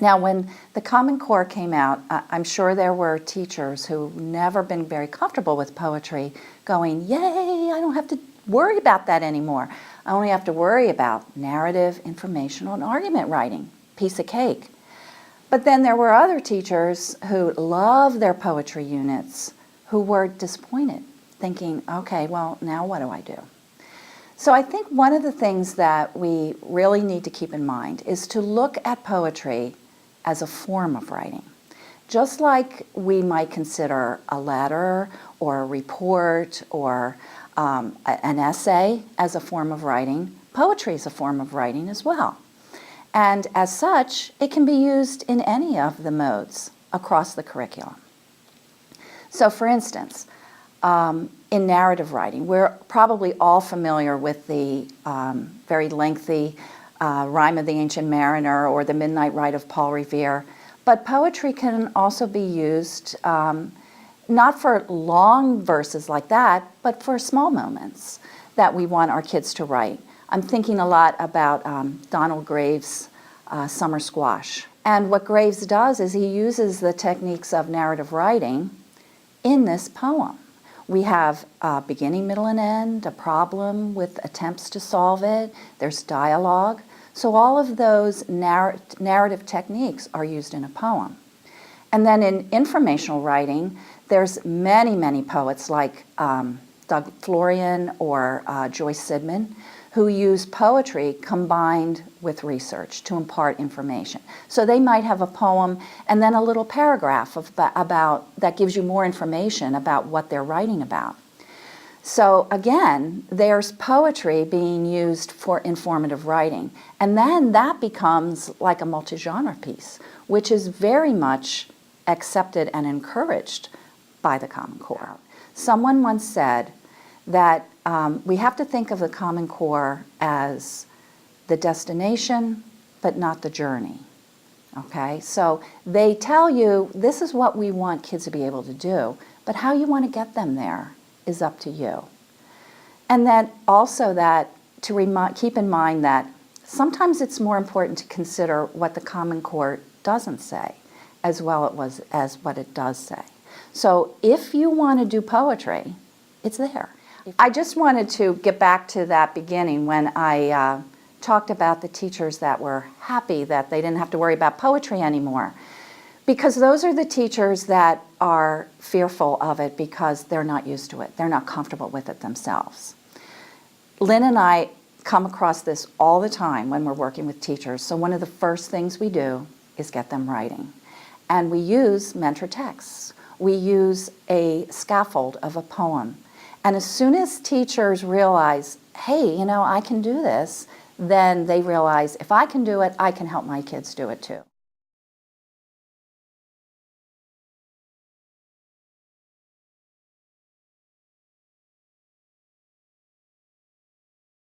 Now, when the Common Core came out, I'm sure there were teachers who've never been very comfortable with poetry going, yay, I don't have to worry about that anymore. I only have to worry about narrative, informational, and argument writing. Piece of cake. But then there were other teachers who loved their poetry units who were disappointed, thinking, okay, well, now what do I do? So I think one of the things that we really need to keep in mind is to look at poetry as a form of writing. Just like we might consider a letter or a report or an essay as a form of writing, poetry is a form of writing as well. And as such, it can be used in any of the modes across the curriculum. So for instance, in narrative writing, we're probably all familiar with the very lengthy Rime of the Ancient Mariner or the Midnight Ride of Paul Revere. But poetry can also be used not for long verses like that, but for small moments that we want our kids to write. I'm thinking a lot about Donald Graves' Summer Squash. And what Graves does is he uses the techniques of narrative writing in this poem. We have a beginning, middle, and end, a problem with attempts to solve it. There's dialogue. So all of those narrative techniques are used in a poem. And then in informational writing, there's many, many poets like Doug Florian or Joyce Sidman who use poetry combined with research to impart information. So they might have a poem and then a little paragraph about that gives you more information about what they're writing about. So again, there's poetry being used for informative writing. And then that becomes like a multi-genre piece, which is very much accepted and encouraged by the Common Core. Someone once said that we have to think of the Common Core as the destination, but not the journey. Okay, so they tell you this is what we want kids to be able to do, but how you want to get them there is up to you. And then also that to keep in mind that sometimes it's more important to consider what the Common Core doesn't say as well as what it does say. So if you want to do poetry, it's there. I just wanted to get back to that beginning when I talked about the teachers that were happy that they didn't have to worry about poetry anymore. Because those are the teachers that are fearful of it because they're not used to it. They're not comfortable with it themselves. Lynn and I come across this all the time when we're working with teachers. So one of the first things we do is get them writing. And we use mentor texts. We use a scaffold of a poem. And as soon as teachers realize, hey, you know, I can do this, then they realize if I can do it, I can help my kids do it too.